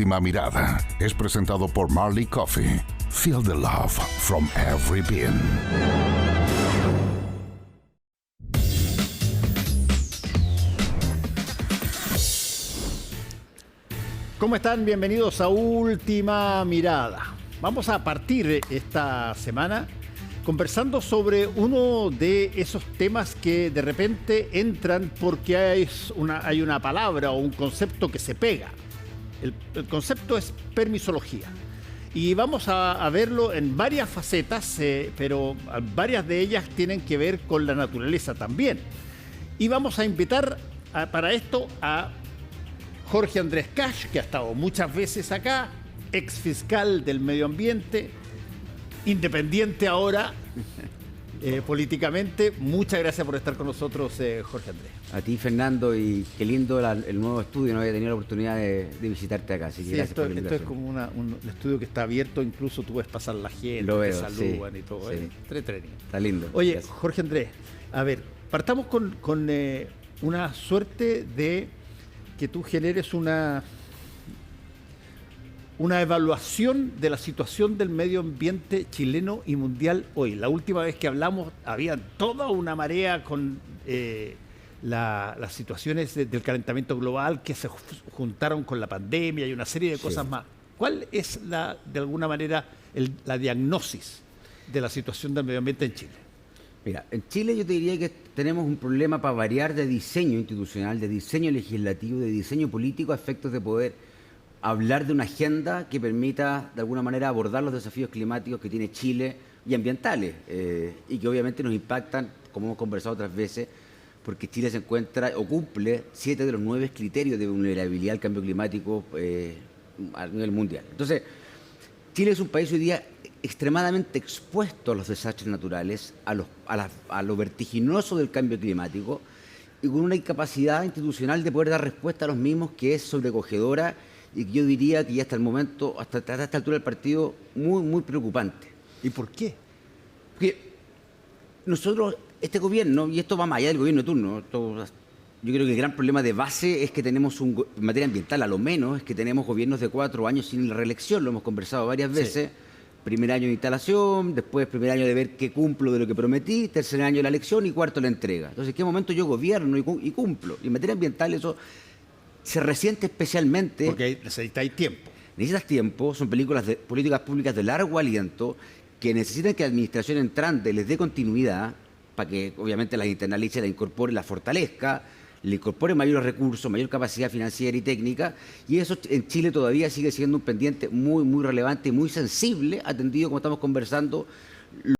Última Mirada es presentado por Marley Coffee. Feel the love from every bean. ¿Cómo están? Bienvenidos a Última Mirada. Vamos a partir esta semana conversando sobre uno de esos temas que de repente entran porque hay una palabra o un concepto que se pega. El concepto es permisología. Y vamos a verlo en varias facetas, pero varias de ellas tienen que ver con la naturaleza también. Y vamos a invitar para esto a Jorge Andrés Cash, que ha estado muchas veces acá, ex fiscal del medio ambiente, independiente ahora políticamente. Muchas gracias por estar con nosotros, Jorge Andrés. A ti, Fernando, y qué lindo el nuevo estudio. No había tenido la oportunidad de visitarte acá, así que sí, gracias esto por la invitación. es como un estudio que está abierto, incluso tú ves pasar la gente, lo veo, te saludan, sí, y todo. Sí. Entretenido. Está lindo. Oye, gracias. Jorge Andrés, a ver, partamos con una suerte de que tú generes una evaluación de la situación del medio ambiente chileno y mundial hoy. La última vez que hablamos había toda una marea con las situaciones del calentamiento global que se juntaron con la pandemia y una serie de cosas más. ¿Cuál es de alguna manera la diagnosis de la situación del medio ambiente en Chile? Mira, en Chile yo te diría que tenemos un problema para variar de diseño institucional, de diseño legislativo, de diseño político a efectos de poder hablar de una agenda que permita de alguna manera abordar los desafíos climáticos que tiene Chile y ambientales y que obviamente nos impactan, como hemos conversado otras veces, porque Chile se encuentra o cumple 7 de los 9 criterios de vulnerabilidad al cambio climático a nivel mundial. Entonces, Chile es un país hoy día extremadamente expuesto a los desastres naturales, a lo vertiginoso del cambio climático y con una incapacidad institucional de poder dar respuesta a los mismos que es sobrecogedora y que yo diría que ya hasta el momento, hasta esta altura del partido, muy, muy preocupante. ¿Y por qué? Porque nosotros, este gobierno, y esto va más allá del gobierno de turno, yo creo que el gran problema de base es que tenemos, en materia ambiental a lo menos, es que tenemos gobiernos de 4 años sin la reelección, lo hemos conversado varias veces. Sí. Primer año de instalación, después primer año de ver qué cumplo de lo que prometí, tercer año de la elección y cuarto la entrega. Entonces, ¿en qué momento yo gobierno y cumplo? Y en materia ambiental eso se resiente especialmente... Porque necesitáis tiempo. Necesitas tiempo, son políticas públicas de largo aliento que necesitan que la administración entrante les dé continuidad para que obviamente las internalice, las incorpore, las fortalezca, le incorpore mayores recursos, mayor capacidad financiera y técnica, y eso en Chile todavía sigue siendo un pendiente muy, muy relevante y muy sensible, atendido, como estamos conversando,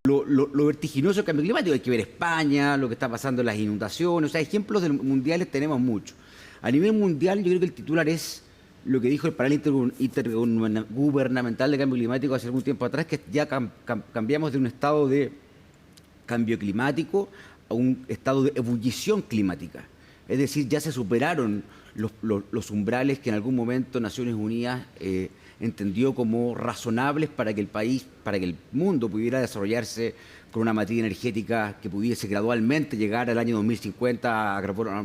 lo vertiginoso del cambio climático. Hay que ver España, lo que está pasando en las inundaciones, o sea, ejemplos mundiales tenemos muchos. A nivel mundial, yo creo que el titular es lo que dijo el panel intergubernamental de cambio climático hace algún tiempo atrás, que ya cambiamos de un estado de cambio climático a un estado de ebullición climática. Es decir, ya se superaron los umbrales que en algún momento Naciones Unidas entendió como razonables para que el mundo pudiera desarrollarse con una matriz energética que pudiese gradualmente llegar al año 2050 a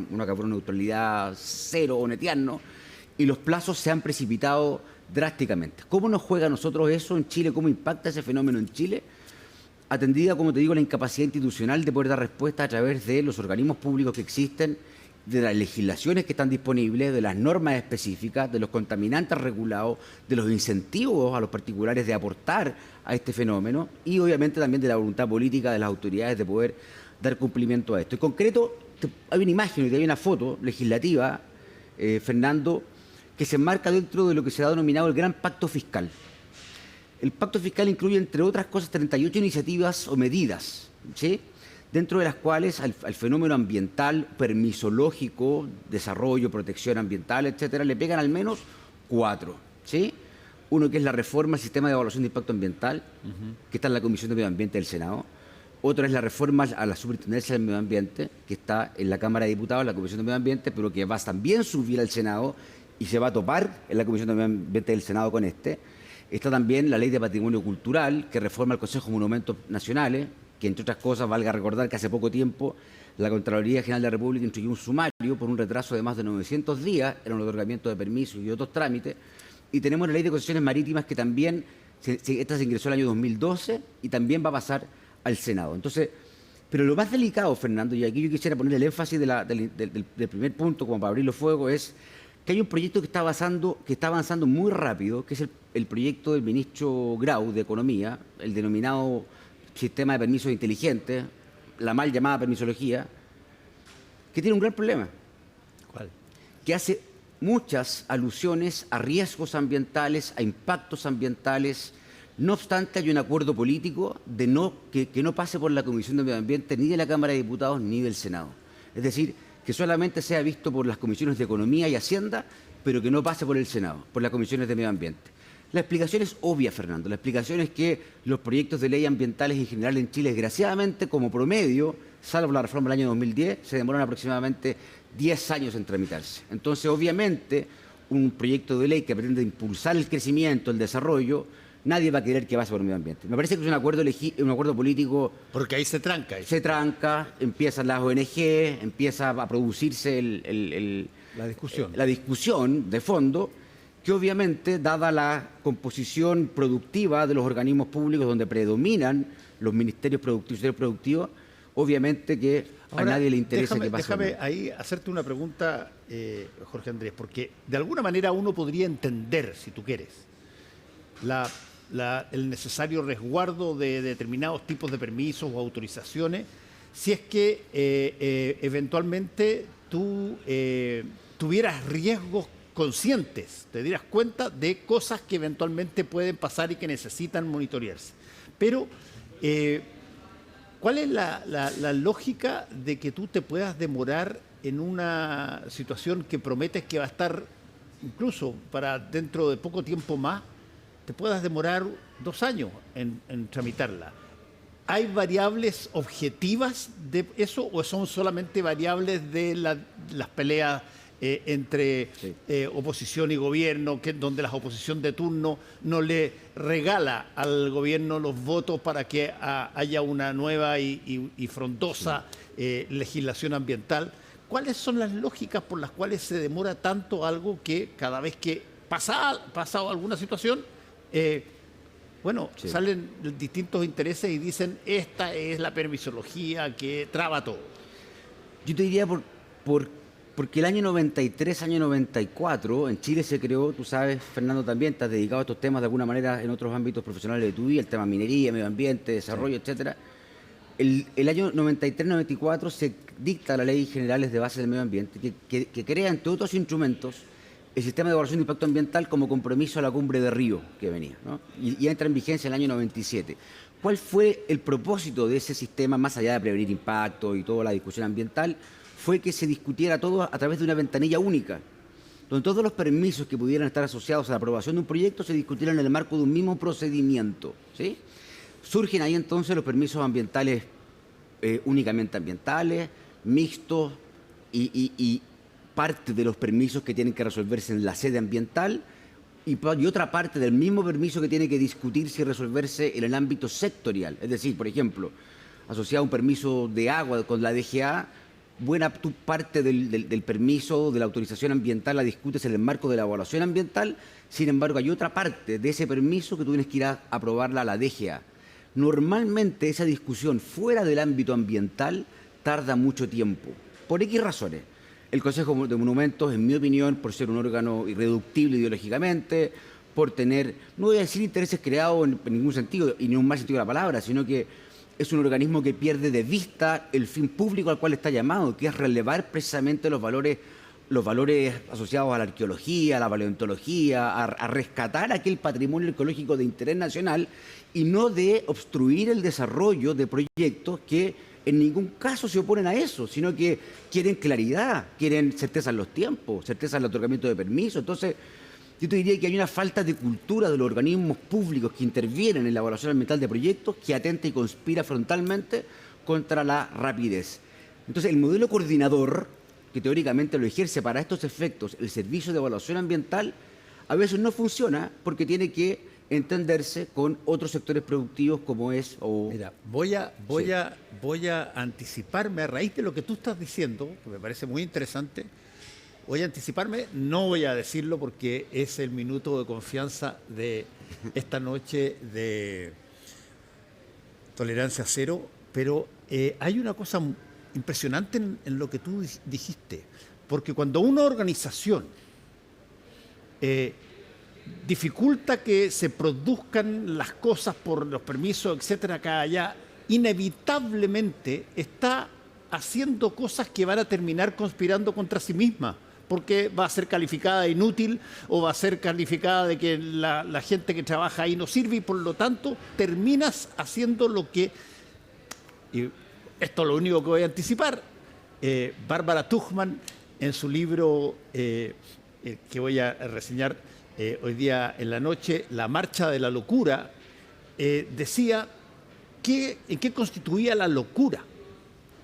una carbono neutralidad cero o netiano, y los plazos se han precipitado drásticamente. ¿Cómo nos juega a nosotros eso en Chile? ¿Cómo impacta ese fenómeno en Chile? Atendida, como te digo, la incapacidad institucional de poder dar respuesta a través de los organismos públicos que existen, de las legislaciones que están disponibles, de las normas específicas, de los contaminantes regulados, de los incentivos a los particulares de aportar a este fenómeno y obviamente también de la voluntad política de las autoridades de poder dar cumplimiento a esto. En concreto, hay una imagen y hay una foto legislativa, Fernando, que se enmarca dentro de lo que se ha denominado el Gran Pacto Fiscal. El Pacto Fiscal incluye, entre otras cosas, 38 iniciativas o medidas, ¿sí?, dentro de las cuales al fenómeno ambiental, permisológico, desarrollo, protección ambiental, etcétera, le pegan al menos 4, ¿sí? Uno que es la reforma al sistema de evaluación de impacto ambiental, que está en la Comisión de Medio Ambiente del Senado. Otro es la reforma a la Superintendencia del Medio Ambiente, que está en la Cámara de Diputados, en la Comisión de Medio Ambiente, pero que va también a subir al Senado y se va a topar en la Comisión de Medio Ambiente del Senado con este. Está también la Ley de Patrimonio Cultural, que reforma el Consejo de Monumentos Nacionales, que entre otras cosas, valga recordar que hace poco tiempo la Contraloría General de la República instruyó un sumario por un retraso de más de 900 días en el otorgamiento de permisos y otros trámites, y tenemos la ley de concesiones marítimas que también, esta se ingresó el año 2012 y también va a pasar al Senado. Entonces, pero lo más delicado, Fernando, y aquí yo quisiera poner el énfasis del primer punto, como para abrirlo fuego, es que hay un proyecto que está avanzando muy rápido, que es el proyecto del ministro Grau de Economía, el denominado Sistema de Permisos Inteligentes, la mal llamada permisología, que tiene un gran problema. ¿Cuál? Que hace muchas alusiones a riesgos ambientales, a impactos ambientales. No obstante, hay un acuerdo político de que no pase por la Comisión de Medio Ambiente ni de la Cámara de Diputados ni del Senado. Es decir, que solamente sea visto por las comisiones de Economía y Hacienda, pero que no pase por el Senado, por las comisiones de Medio Ambiente. La explicación es obvia, Fernando. La explicación es que los proyectos de ley ambientales en general en Chile, desgraciadamente, como promedio, salvo la reforma del año 2010, se demoran aproximadamente 10 años en tramitarse. Entonces, obviamente, un proyecto de ley que pretende impulsar el crecimiento, el desarrollo, nadie va a querer que pase por el medio ambiente. Me parece que es un acuerdo político. Porque ahí se tranca. Se tranca, empiezan las ONG, empieza a producirse la discusión de fondo, que obviamente, dada la composición productiva de los organismos públicos donde predominan los ministerios productivos, obviamente que a nadie le interesa que pase. Déjame ahí hacerte una pregunta, Jorge Andrés, porque de alguna manera uno podría entender, si tú quieres, el necesario resguardo de determinados tipos de permisos o autorizaciones, si es que eventualmente tú tuvieras riesgos conscientes, te dieras cuenta de cosas que eventualmente pueden pasar y que necesitan monitorearse. Pero, ¿cuál es la lógica de que tú te puedas demorar en una situación que prometes que va a estar, incluso para dentro de poco tiempo más, te puedas demorar 2 años en tramitarla? ¿Hay variables objetivas de eso o son solamente variables de las peleas entre oposición y gobierno, donde la oposición de turno no le regala al gobierno los votos para que haya una nueva y frondosa legislación ambiental? ¿Cuáles son las lógicas por las cuales se demora tanto algo que cada vez que pasa alguna situación, salen distintos intereses y dicen, esta es la permisología que traba todo? Yo te diría porque el año 93, año 94, en Chile se creó, tú sabes, Fernando, también te has dedicado a estos temas de alguna manera en otros ámbitos profesionales de tu vida, el tema minería, medio ambiente, desarrollo, etcétera. El año 93-94 se dicta la Ley Generales de Base del Medio Ambiente, que crea, entre otros instrumentos, el sistema de evaluación de impacto ambiental como compromiso a la cumbre de Río que venía, ¿no? Y entra en vigencia en el año 97. ¿Cuál fue el propósito de ese sistema, más allá de prevenir impacto y toda la discusión ambiental? Fue que se discutiera todo a través de una ventanilla única, donde todos los permisos que pudieran estar asociados a la aprobación de un proyecto se discutieran en el marco de un mismo procedimiento, ¿sí? Surgen ahí entonces los permisos ambientales únicamente ambientales, mixtos y parte de los permisos que tienen que resolverse en la sede ambiental y otra parte del mismo permiso que tiene que discutirse y resolverse en el ámbito sectorial. Es decir, por ejemplo, asociado a un permiso de agua con la DGA, buena parte del permiso, de la autorización ambiental la discutes en el marco de la evaluación ambiental. Sin embargo, hay otra parte de ese permiso que tú tienes que ir a aprobarla a la DGA. Normalmente esa discusión fuera del ámbito ambiental tarda mucho tiempo, por X razones. El Consejo de Monumentos, en mi opinión, por ser un órgano irreductible ideológicamente, por tener, no voy a decir intereses creados en ningún sentido, y ni en un mal sentido de la palabra, sino que es un organismo que pierde de vista el fin público al cual está llamado, que es relevar precisamente los valores asociados a la arqueología, a la paleontología, a rescatar aquel patrimonio ecológico de interés nacional y no de obstruir el desarrollo de proyectos que en ningún caso se oponen a eso, sino que quieren claridad, quieren certeza en los tiempos, certeza en el otorgamiento de permisos. Entonces, yo te diría que hay una falta de cultura de los organismos públicos que intervienen en la evaluación ambiental de proyectos que atenta y conspira frontalmente contra la rapidez. Entonces, el modelo coordinador, que teóricamente lo ejerce para estos efectos el Servicio de Evaluación Ambiental, a veces no funciona porque tiene que entenderse con otros sectores productivos como es... Mira, voy a anticiparme a raíz de lo que tú estás diciendo, que me parece muy interesante, Voy a anticiparme, no voy a decirlo porque es el minuto de confianza de esta noche de Tolerancia Cero, pero hay una cosa impresionante en lo que tú dijiste, porque cuando una organización dificulta que se produzcan las cosas por los permisos, etcétera, acá allá, inevitablemente está haciendo cosas que van a terminar conspirando contra sí misma, porque va a ser calificada de inútil o va a ser calificada de que la gente que trabaja ahí no sirve y por lo tanto terminas haciendo lo que, y esto es lo único que voy a anticipar, Bárbara Tuchman en su libro que voy a reseñar hoy día en la noche, La Marcha de la Locura, decía en qué constituía la locura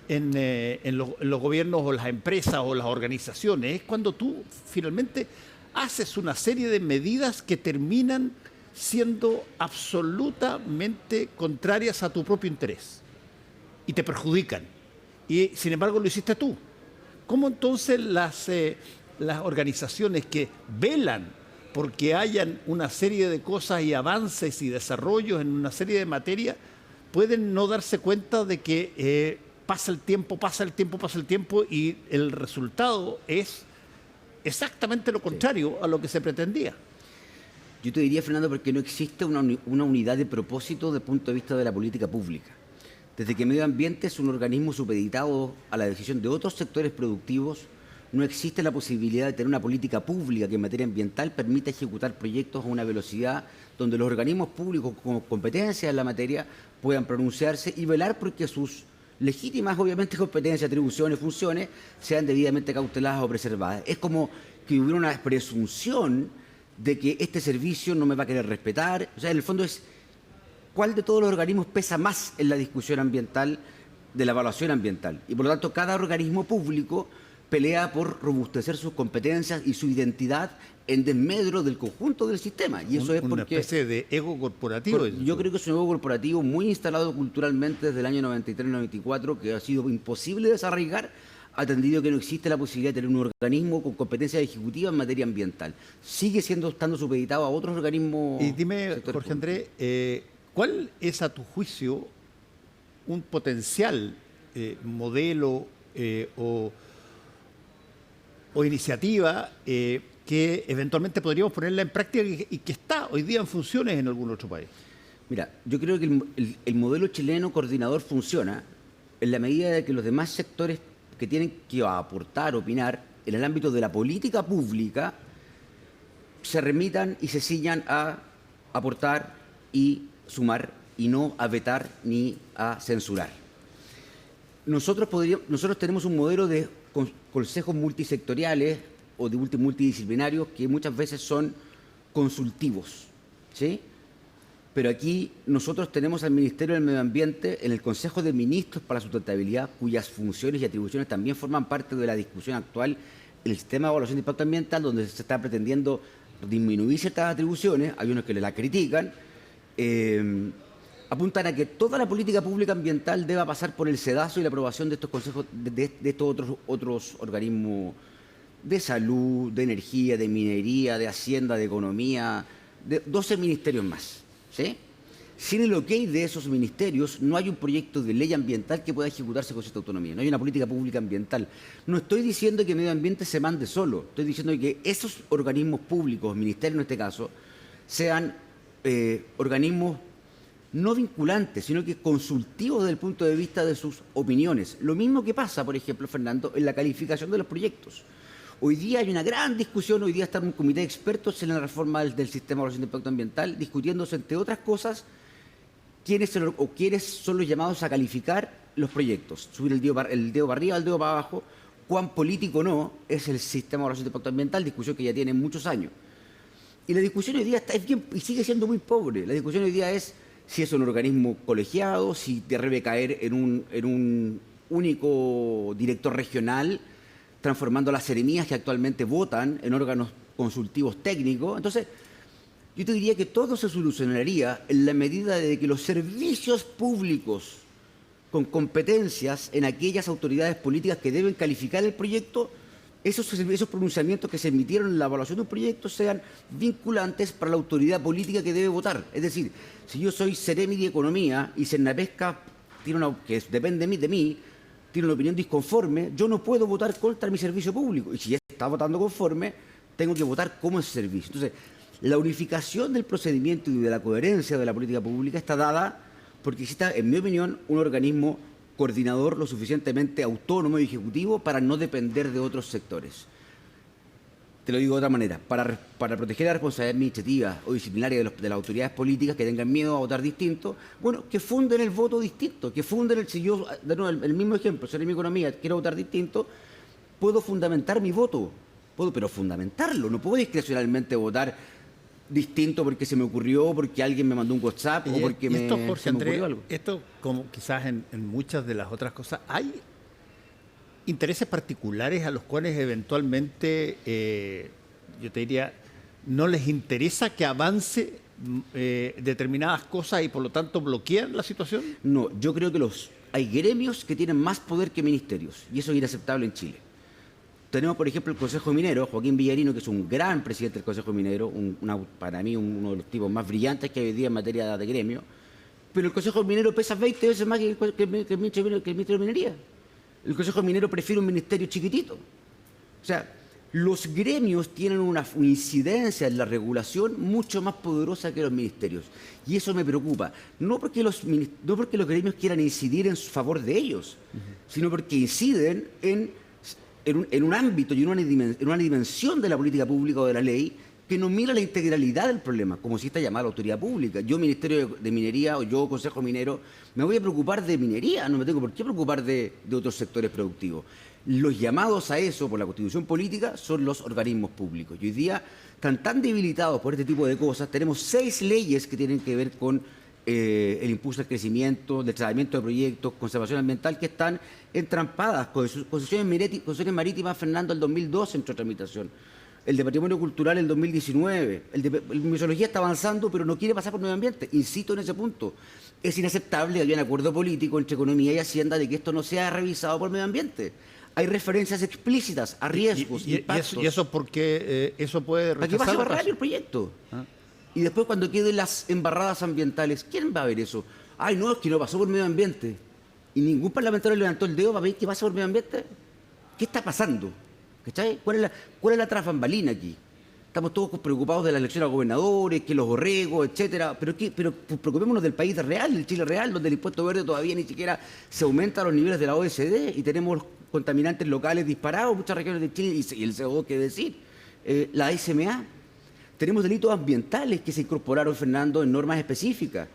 en los gobiernos o las empresas o las organizaciones. Es cuando tú finalmente haces una serie de medidas que terminan siendo absolutamente contrarias a tu propio interés y te perjudican. Y sin embargo lo hiciste tú. ¿Cómo entonces las organizaciones que velan porque hayan una serie de cosas y avances y desarrollos en una serie de materias pueden no darse cuenta de que pasa el tiempo y el resultado es exactamente lo contrario a lo que se pretendía? Yo te diría, Fernando, porque no existe una unidad de propósito desde el punto de vista de la política pública. Desde que Medio Ambiente es un organismo supeditado a la decisión de otros sectores productivos, no existe la posibilidad de tener una política pública que en materia ambiental permita ejecutar proyectos a una velocidad donde los organismos públicos con competencias en la materia puedan pronunciarse y velar porque sus legítimas, obviamente, competencias, atribuciones, funciones sean debidamente cauteladas o preservadas. Es como que hubiera una presunción de que este servicio no me va a querer respetar. O sea, en el fondo es cuál de todos los organismos pesa más en la discusión ambiental, de la evaluación ambiental. Y por lo tanto, cada organismo público pelea por robustecer sus competencias y su identidad en desmedro del conjunto del sistema. Y eso es porque... Una especie de ego corporativo. Yo creo que es un ego corporativo muy instalado culturalmente desde el año 93-94, que ha sido imposible desarraigar, atendido que no existe la posibilidad de tener un organismo con competencia ejecutiva en materia ambiental. Sigue estando supeditado a otros organismos... Y dime, Jorge Andrés, ¿cuál es a tu juicio un potencial modelo o iniciativa que eventualmente podríamos ponerla en práctica y que está hoy día en funciones en algún otro país? Mira, yo creo que el modelo chileno coordinador funciona en la medida de que los demás sectores que tienen que aportar, opinar en el ámbito de la política pública se remitan y se ciñan a aportar y sumar y no a vetar ni a censurar. Nosotros tenemos un modelo de consejos multisectoriales o de multidisciplinarios que muchas veces son consultivos, ¿sí? Pero aquí nosotros tenemos al Ministerio del Medio Ambiente en el Consejo de Ministros para la Sustentabilidad, cuyas funciones y atribuciones también forman parte de la discusión actual en el sistema de evaluación de impacto ambiental, donde se está pretendiendo disminuir ciertas atribuciones. Hay unos que la critican, apuntan a que toda la política pública ambiental deba pasar por el sedazo y la aprobación de estos consejos, de estos otros organismos de salud, de energía, de minería, de hacienda, de economía, de 12 ministerios más, ¿sí? Sin el ok de esos ministerios no hay un proyecto de ley ambiental que pueda ejecutarse con cierta autonomía, no hay una política pública ambiental. No estoy diciendo que Medio Ambiente se mande solo, estoy diciendo que esos organismos públicos, ministerios en este caso, sean organismos no vinculantes, sino que consultivos desde el punto de vista de sus opiniones. Lo mismo que pasa, por ejemplo, Fernando, en la calificación de los proyectos. Hoy día hay una gran discusión, hoy día está un comité de expertos en la reforma del sistema de evaluación de impacto ambiental, discutiéndose, entre otras cosas, quiénes son los llamados a calificar los proyectos. Subir el dedo para arriba, el dedo para abajo, cuán político o no es el sistema de evaluación de impacto ambiental, discusión que ya tiene muchos años. Y la discusión hoy día y sigue siendo muy pobre. La discusión hoy día es si es un organismo colegiado, si debe caer en un único director regional, transformando las seremías que actualmente votan en órganos consultivos técnicos. Entonces, yo te diría que todo se solucionaría en la medida de que los servicios públicos con competencias en aquellas autoridades políticas que deben calificar el proyecto esos pronunciamientos que se emitieron en la evaluación de un proyecto sean vinculantes para la autoridad política que debe votar. Es decir, si yo soy Seremi de Economía y Sernapesca, que depende de mí, tiene una opinión disconforme, yo no puedo votar contra mi servicio público. Y si ya está votando conforme, tengo que votar como ese servicio. Entonces, la unificación del procedimiento y de la coherencia de la política pública está dada porque existe, en mi opinión, un organismo coordinador lo suficientemente autónomo y ejecutivo para no depender de otros sectores. Te lo digo de otra manera, para proteger la responsabilidad administrativa o disciplinaria de las autoridades políticas que tengan miedo a votar distinto, bueno, que funden el voto distinto, que funden si yo, de nuevo, el mismo ejemplo, seré mi economía, quiero votar distinto, puedo fundamentar mi voto, pero fundamentarlo, no puedo discrecionalmente votar distinto porque se me ocurrió, porque alguien me mandó un WhatsApp o porque Jorge se me ocurrió Andrés, algo. esto, como quizás en muchas de las otras cosas, hay intereses particulares a los cuales eventualmente, yo te diría, no les interesa que avance determinadas cosas y por lo tanto bloquean la situación. No, yo creo que hay gremios que tienen más poder que ministerios y eso es inaceptable en Chile. Tenemos, por ejemplo, el Consejo Minero, Joaquín Villarino, que es un gran presidente del Consejo Minero, para mí uno de los tipos más brillantes que hay hoy día en materia de gremio, pero el Consejo Minero pesa 20 veces más que el Ministerio de Minería. El Consejo Minero prefiere un ministerio chiquitito. O sea, los gremios tienen una incidencia en la regulación mucho más poderosa que los ministerios. Y eso me preocupa. No porque los gremios quieran incidir en favor de ellos, sino porque inciden en un ámbito y en una dimensión de la política pública o de la ley que no mira la integralidad del problema, como si está llamada la autoridad pública. Yo, Ministerio de Minería, o yo, Consejo Minero, me voy a preocupar de minería, no me tengo por qué preocupar de otros sectores productivos. Los llamados a eso por la Constitución política son los organismos públicos. Y hoy día están tan debilitados por este tipo de cosas. Tenemos 6 leyes que tienen que ver con el impulso al crecimiento, del tratamiento de proyectos, conservación ambiental, que están entrampadas. Concesiones marítimas, Fernando, el 2012 entró en tramitación. El de Patrimonio Cultural, el 2019. El de Museología está avanzando, pero no quiere pasar por medio ambiente. Insisto en ese punto. Es inaceptable que haya un acuerdo político entre Economía y Hacienda de que esto no sea revisado por medio ambiente. Hay referencias explícitas a riesgos, impactos. ¿Y eso por qué eso puede para que pase rechazarlo? más rápido el proyecto. Y después, cuando queden las embarradas ambientales, ¿quién va a ver eso? Ay, no, es que no pasó por medio ambiente. Y ningún parlamentario levantó el dedo para ver qué pasa por medio ambiente. ¿Qué está pasando? ¿Cachai? ¿Cuál es la tras bambalina aquí? Estamos todos preocupados de la elección a gobernadores, que los borregos, etcétera. Pero preocupémonos del país real, del Chile real, donde el impuesto verde todavía ni siquiera se aumenta a los niveles de la OECD y tenemos contaminantes locales disparados en muchas regiones de Chile y el CO2, ¿qué decir? La SMA. Tenemos delitos ambientales que se incorporaron, Fernando, en normas específicas.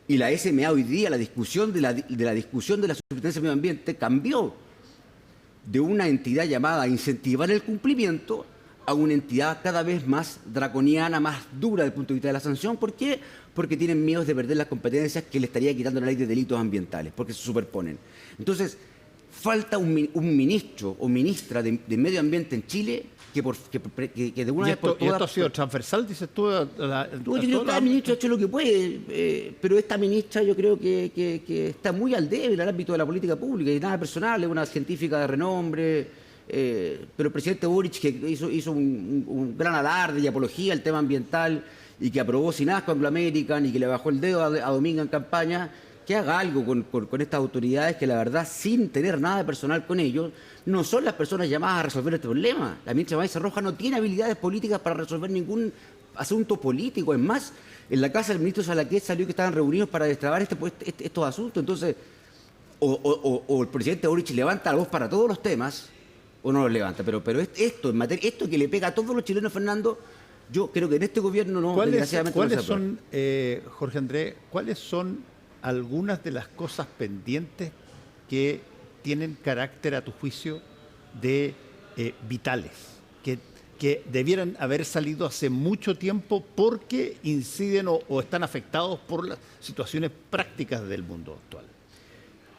Y la SMA hoy día, la discusión de la subsistencia del medio ambiente cambió de una entidad llamada a incentivar el cumplimiento a una entidad cada vez más draconiana, más dura desde el punto de vista de la sanción. ¿Por qué? Porque tienen miedo de perder las competencias que le estaría quitando la ley de delitos ambientales, porque se superponen. Entonces, falta un ministro o ministra de Medio Ambiente en Chile que de una vez por todas... ¿Y esto ha sido transversal, dices tú? Yo creo que cada ministro ha hecho lo que puede, pero esta ministra yo creo que está muy al débil al ámbito de la política pública y nada personal, es una científica de renombre, pero el presidente Boric, que hizo un gran alarde y apología al tema ambiental y que aprobó sin asco Anglo American y que le bajó el dedo a Domingo en campaña, que haga algo con estas autoridades que la verdad, sin tener nada de personal con ellos, no son las personas llamadas a resolver este problema. La ministra Maíz Roja no tiene habilidades políticas para resolver ningún asunto político. Es más, en la casa del ministro Salaquet salió que estaban reunidos para destrabar estos asuntos. Entonces, o el presidente Boric levanta la voz para todos los temas, o no los levanta. Pero esto que le pega a todos los chilenos, Fernando, yo creo que en este gobierno no, desgraciadamente no se ¿Cuáles son, Jorge Andrés, cuáles son algunas de las cosas pendientes que tienen carácter, a tu juicio, de vitales, que debieran haber salido hace mucho tiempo porque inciden o están afectados por las situaciones prácticas del mundo actual?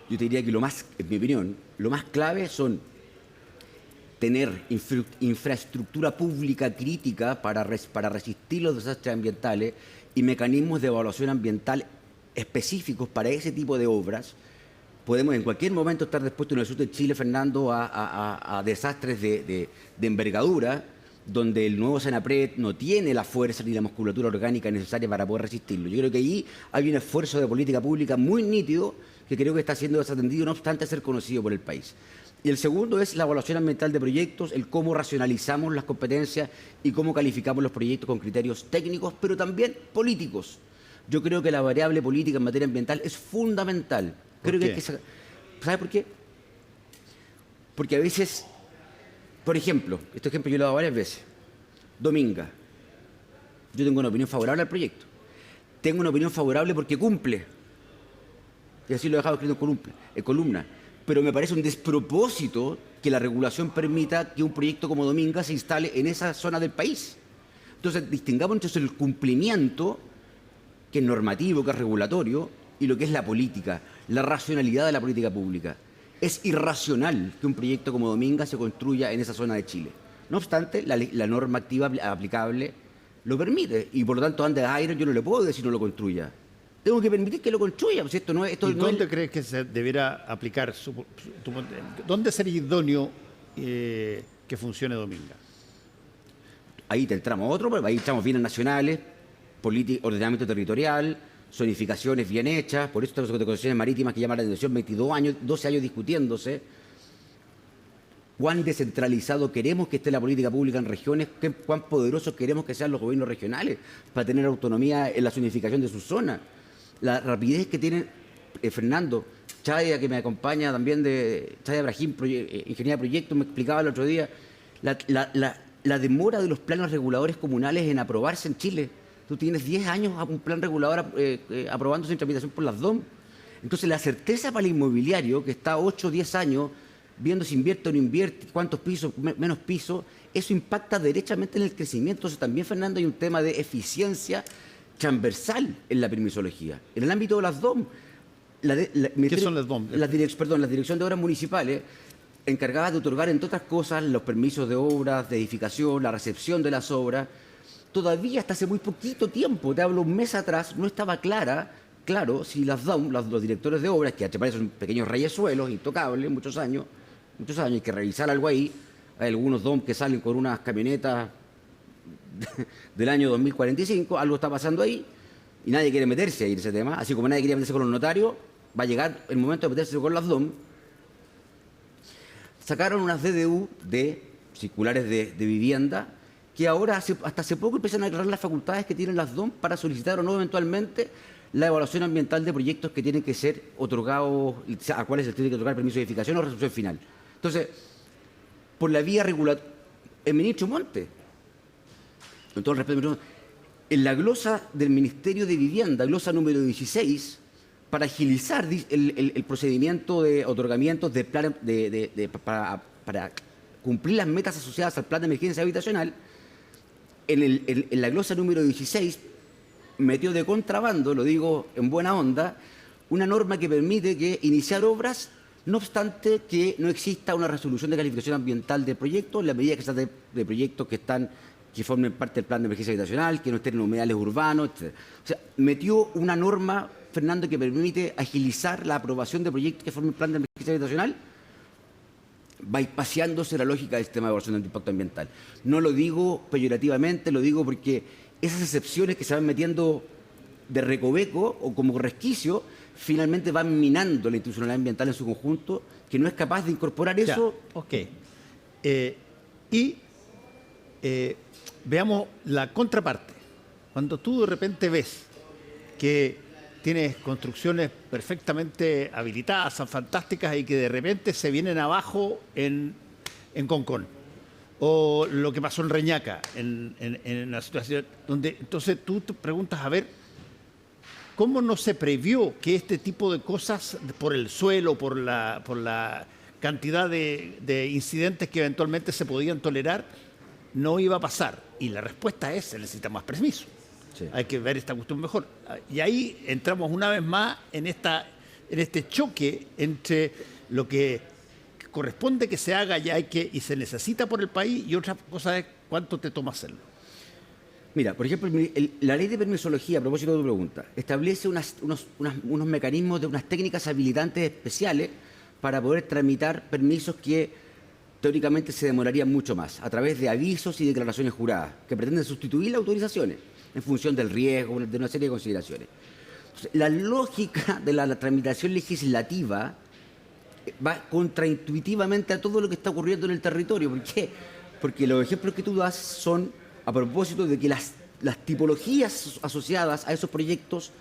Yo te diría que en mi opinión, lo más clave son tener infraestructura pública crítica para resistir los desastres ambientales y mecanismos de evaluación ambiental específicos para ese tipo de obras, podemos en cualquier momento estar dispuestos en el sur de Chile, Fernando, a desastres de envergadura, donde el nuevo Senapred no tiene la fuerza ni la musculatura orgánica necesaria para poder resistirlo. Yo creo que allí hay un esfuerzo de política pública muy nítido que creo que está siendo desatendido, no obstante ser conocido por el país. Y el segundo es la evaluación ambiental de proyectos, el cómo racionalizamos las competencias y cómo calificamos los proyectos con criterios técnicos, pero también políticos. Yo creo que la variable política en materia ambiental es fundamental. Creo que hay que sacar... ¿Sabe por qué? Porque a veces, por ejemplo, este ejemplo yo lo he dado varias veces, Dominga. Yo tengo una opinión favorable al proyecto. Tengo una opinión favorable porque cumple. Y así lo he dejado escrito en columna. Pero me parece un despropósito que la regulación permita que un proyecto como Dominga se instale en esa zona del país. Entonces, distingamos entre el cumplimiento, que es normativo, que es regulatorio, y lo que es la política, la racionalidad de la política pública. Es irracional que un proyecto como Dominga se construya en esa zona de Chile. No obstante, la norma activa aplicable lo permite, y por lo tanto, antes de Iron yo no le puedo decir no lo construya. Tengo que permitir que lo construya. Pues esto no es, ¿Y dónde crees que se debiera aplicar? ¿Dónde sería idóneo que funcione Dominga? Ahí te entramos a otro, pero ahí estamos bienes nacionales, ordenamiento territorial, zonificaciones bien hechas, por eso tenemos concesiones marítimas que llaman la atención, 22 años, 12 años discutiéndose. ¿Cuán descentralizado queremos que esté la política pública en regiones? ¿Cuán poderosos queremos que sean los gobiernos regionales para tener autonomía en la zonificación de sus zonas? La rapidez que tiene Fernando, Chaya, que me acompaña también, de Chaya Brahim, Ingeniería de Proyectos, me explicaba el otro día, la demora de los planos reguladores comunales en aprobarse en Chile. Tú tienes 10 años a un plan regulador aprobándose en tramitación por las DOM. Entonces, la certeza para el inmobiliario, que está 8 o 10 años viendo si invierte o no invierte, cuántos pisos, menos pisos, eso impacta derechamente en el crecimiento. Entonces, también, Fernando, hay un tema de eficiencia transversal en la permisología. En el ámbito de las DOM, ¿qué son las DOM? La Dirección de Obras Municipales, encargada de otorgar, entre otras cosas, los permisos de obras, de edificación, la recepción de las obras. Todavía hasta hace muy poquito tiempo, te hablo un mes atrás, no estaba claro si las DOM, los directores de obras, que son pequeños reyesuelos, intocables, muchos años, hay que revisar algo ahí. Hay algunos DOM que salen con unas camionetas del año 2045, algo está pasando ahí y nadie quiere meterse ahí en ese tema, así como nadie quiere meterse con los notarios, va a llegar el momento de meterse con las DOM. Sacaron unas DDU de circulares de vivienda que ahora, hasta hace poco, empiezan a aclarar las facultades que tienen las DOM para solicitar o no eventualmente la evaluación ambiental de proyectos que tienen que ser otorgados, a cuales se tiene que otorgar permiso de edificación o resolución final. Entonces, por la vía regulatoria, el ministro Monte, con todo el respeto, en la glosa del Ministerio de Vivienda, glosa número 16, para agilizar el procedimiento de otorgamientos de plan para cumplir las metas asociadas al plan de emergencia habitacional, en la glosa número 16 metió de contrabando, lo digo en buena onda, una norma que permite que iniciar obras, no obstante que no exista una resolución de calificación ambiental de proyectos, en la medida que se trata de proyectos que formen parte del plan de emergencia habitacional, que no estén en humedales urbanos, etc. O sea, metió una norma, Fernando, que permite agilizar la aprobación de proyectos que formen plan de emergencia habitacional, bypaseándose la lógica del sistema de evaluación de impacto ambiental. No lo digo peyorativamente, lo digo porque esas excepciones que se van metiendo de recoveco o como resquicio, finalmente van minando la institucionalidad ambiental en su conjunto, que no es capaz de incorporar eso. Ok. Veamos la contraparte. Cuando tú de repente ves que tienes construcciones perfectamente habilitadas, son fantásticas y que de repente se vienen abajo en Concón, o lo que pasó en Reñaca, en una situación donde entonces tú te preguntas, a ver, ¿cómo no se previó que este tipo de cosas, por el suelo, por la cantidad de incidentes que eventualmente se podían tolerar, no iba a pasar? Y la respuesta es, se necesita más permiso. Sí. Hay que ver esta cuestión mejor. Y ahí entramos una vez más en este choque entre lo que corresponde que se haga y se necesita por el país, y otra cosa es cuánto te toma hacerlo. Mira, por ejemplo, la ley de permisología, a propósito de tu pregunta, establece unos mecanismos de unas técnicas habilitantes especiales para poder tramitar permisos que teóricamente se demorarían mucho más, a través de avisos y declaraciones juradas, que pretenden sustituir las autorizaciones en función del riesgo, de una serie de consideraciones. Entonces, la lógica de la tramitación legislativa va contraintuitivamente a todo lo que está ocurriendo en el territorio. ¿Por qué? Porque los ejemplos que tú das son a propósito de que las tipologías asociadas a esos proyectos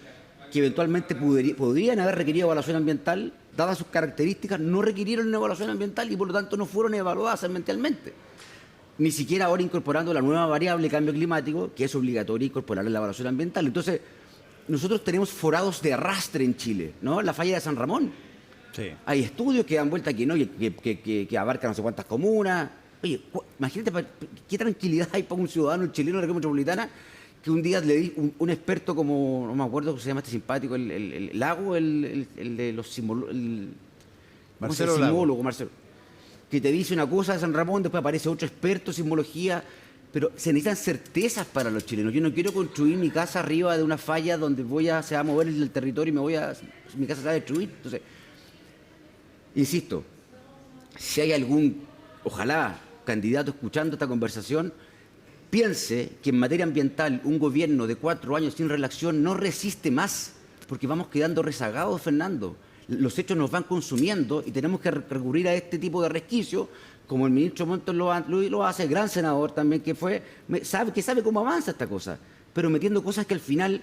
que eventualmente podrían haber requerido evaluación ambiental, dadas sus características, no requirieron una evaluación ambiental y por lo tanto no fueron evaluadas ambientalmente. Ni siquiera ahora incorporando la nueva variable cambio climático, que es obligatoria incorporar en la evaluación ambiental. Entonces, nosotros tenemos forados de arrastre en Chile, ¿no? La falla de San Ramón. Sí. Hay estudios que dan vuelta aquí, ¿no? Que abarcan no sé cuántas comunas. Oye, imagínate qué tranquilidad hay para un ciudadano chileno de la región metropolitana que un día le di un experto como, no me acuerdo cómo se llama este simpático, el Lago, el de los Marcelo sismólogo, Marcelo, que te dice una cosa de San Ramón, después aparece otro experto en sismología, pero se necesitan certezas para los chilenos. Yo no quiero construir mi casa arriba de una falla donde se va a mover el territorio y mi casa se va a destruir. Entonces, insisto, si hay algún, ojalá, candidato escuchando esta conversación, piense que en materia ambiental un gobierno de 4 años sin relación no resiste más, porque vamos quedando rezagados, Fernando. Los hechos nos van consumiendo y tenemos que recurrir a este tipo de resquicios, como el ministro Montes lo hace, el gran senador también que sabe cómo avanza esta cosa, pero metiendo cosas que al final,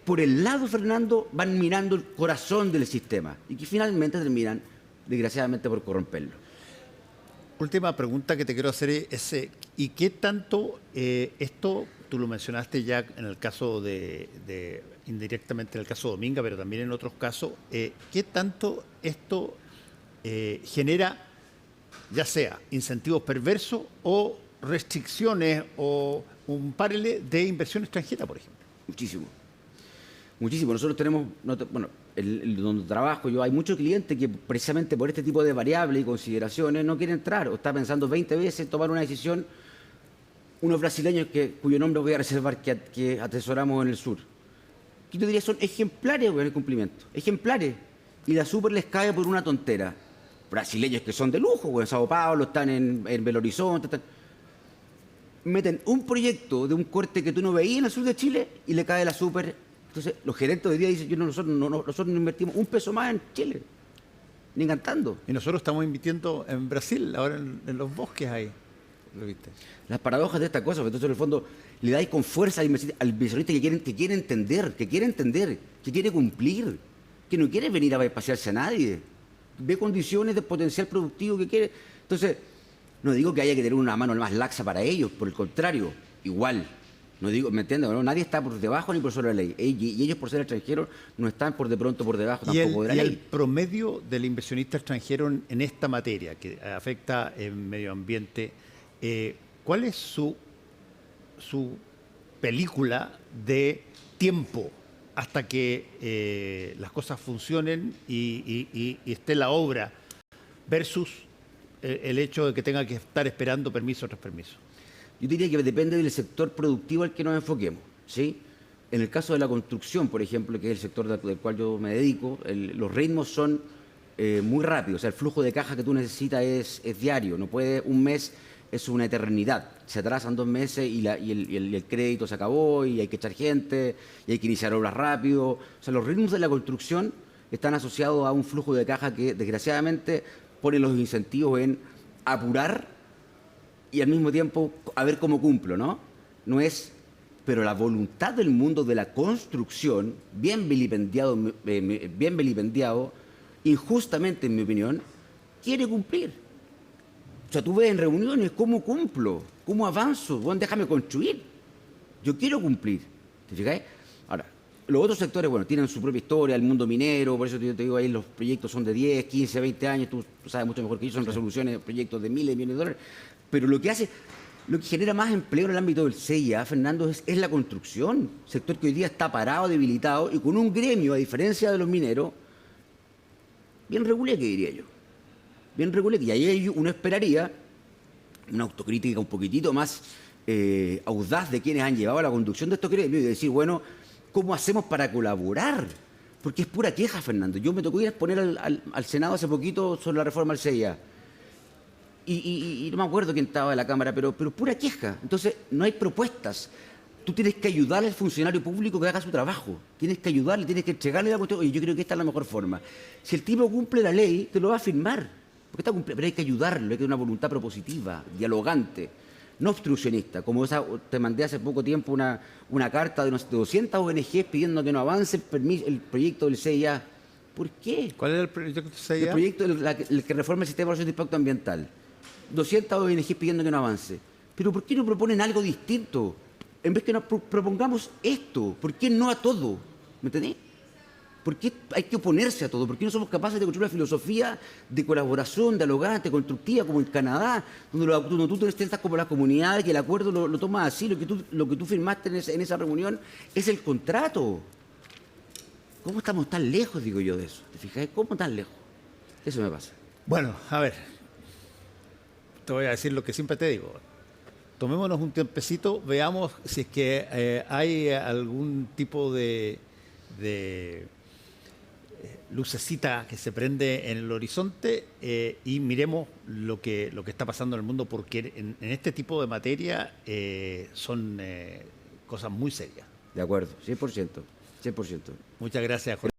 por el lado, Fernando, van mirando el corazón del sistema y que finalmente terminan, desgraciadamente, por corromperlo. Última pregunta que te quiero hacer es, ¿y qué tanto esto, tú lo mencionaste ya en el caso indirectamente en el caso de Dominga, pero también en otros casos, qué tanto esto genera, ya sea incentivos perversos o restricciones o un parele de inversión extranjera, por ejemplo? Muchísimo. Muchísimo. Nosotros tenemos, donde trabajo yo, hay muchos clientes que precisamente por este tipo de variables y consideraciones no quieren entrar o está pensando 20 veces en tomar una decisión. Unos brasileños cuyo nombre voy a reservar que atesoramos en el sur. Yo te diría son ejemplares en el cumplimiento. Ejemplares. Y la super les cae por una tontera. Brasileños que son de lujo, en Sao Paulo, están en Belo Horizonte. Meten un proyecto de un corte que tú no veías en el sur de Chile y le cae la super. Entonces, los gerentes hoy día dicen, nosotros no invertimos un peso más en Chile, ni cantando. Y nosotros estamos invirtiendo en Brasil, ahora en los bosques ahí. ¿Lo viste? Las paradojas de esta cosa, entonces en el fondo le dais con fuerza al inversionista que quiere entender, que quiere cumplir, que no quiere venir a pasearse a nadie, ve condiciones de potencial productivo que quiere. Entonces, no digo que haya que tener una mano más laxa para ellos, por el contrario, igual. No digo, ¿me entiendes? ¿No? Nadie está por debajo ni por sobre la ley. Y ellos, por ser extranjeros, no están por debajo tampoco de la ley. ¿Y el promedio del inversionista extranjero en esta materia que afecta el medio ambiente, cuál es su película de tiempo hasta que las cosas funcionen y esté la obra versus el hecho de que tenga que estar esperando permiso tras permiso? Yo diría que depende del sector productivo al que nos enfoquemos, ¿sí? En el caso de la construcción, por ejemplo, que es el sector del cual yo me dedico, los ritmos son muy rápidos. O sea, el flujo de caja que tú necesitas es diario. No puede, un mes es una eternidad. Se atrasan 2 meses y el crédito se acabó y hay que echar gente y hay que iniciar obras rápido. O sea, los ritmos de la construcción están asociados a un flujo de caja que, desgraciadamente, pone los incentivos en apurar y al mismo tiempo a ver cómo cumplo, ¿no? Pero la voluntad del mundo de la construcción, bien vilipendiado, injustamente en mi opinión, quiere cumplir. O sea, tú ves en reuniones cómo cumplo, cómo avanzo, bueno, déjame construir. Yo quiero cumplir, ¿te fijáis? Ahora, los otros sectores, bueno, tienen su propia historia, el mundo minero, por eso yo te digo ahí los proyectos son de 10, 15, 20 años, tú sabes mucho mejor que yo, son resoluciones, proyectos de miles de millones de dólares. Pero lo que genera más empleo en el ámbito del CIA, Fernando, es la construcción. Sector que hoy día está parado, debilitado y con un gremio, a diferencia de los mineros, bien regulé, que diría yo. Bien regulé. Y ahí uno esperaría una autocrítica un poquitito más audaz de quienes han llevado la conducción de estos gremios y decir, bueno, ¿cómo hacemos para colaborar? Porque es pura queja, Fernando. Yo me tocó ir a exponer al Senado hace poquito sobre la reforma del CIA. Y no me acuerdo quién estaba en la Cámara, pero pura queja. Entonces, no hay propuestas. Tú tienes que ayudarle al funcionario público que haga su trabajo. Tienes que ayudarle, tienes que entregarle la cuestión. Oye, yo creo que esta es la mejor forma. Si el tipo cumple la ley, te lo va a firmar. Porque está pero hay que ayudarlo, hay que tener una voluntad propositiva, dialogante, no obstruccionista. Como te mandé hace poco tiempo una carta de 200 ONGs pidiendo que no avance el proyecto del CIA. ¿Por qué? ¿Cuál es el proyecto del CIA? El proyecto el que reforma el sistema de evaluación de impacto ambiental. 200 ONGs pidiendo que no avance. Pero ¿por qué no proponen algo distinto? En vez que nos propongamos esto, ¿por qué no a todo? ¿Me entendés? ¿Por qué hay que oponerse a todo? ¿Por qué no somos capaces de construir una filosofía de colaboración, dialogante, constructiva, como en Canadá, donde tú te sientas como la comunidad, que el acuerdo lo tomas así, lo que tú firmaste en esa reunión es el contrato? ¿Cómo estamos tan lejos, digo yo, de eso? ¿Te fijas? ¿Cómo tan lejos? Eso me pasa. Bueno, a ver, te voy a decir lo que siempre te digo. Tomémonos un tiempecito, veamos si es que hay algún tipo de lucecita que se prende en el horizonte y miremos lo que está pasando en el mundo, porque en este tipo de materia son cosas muy serias. De acuerdo, 100%. 100%. Muchas gracias, Jorge.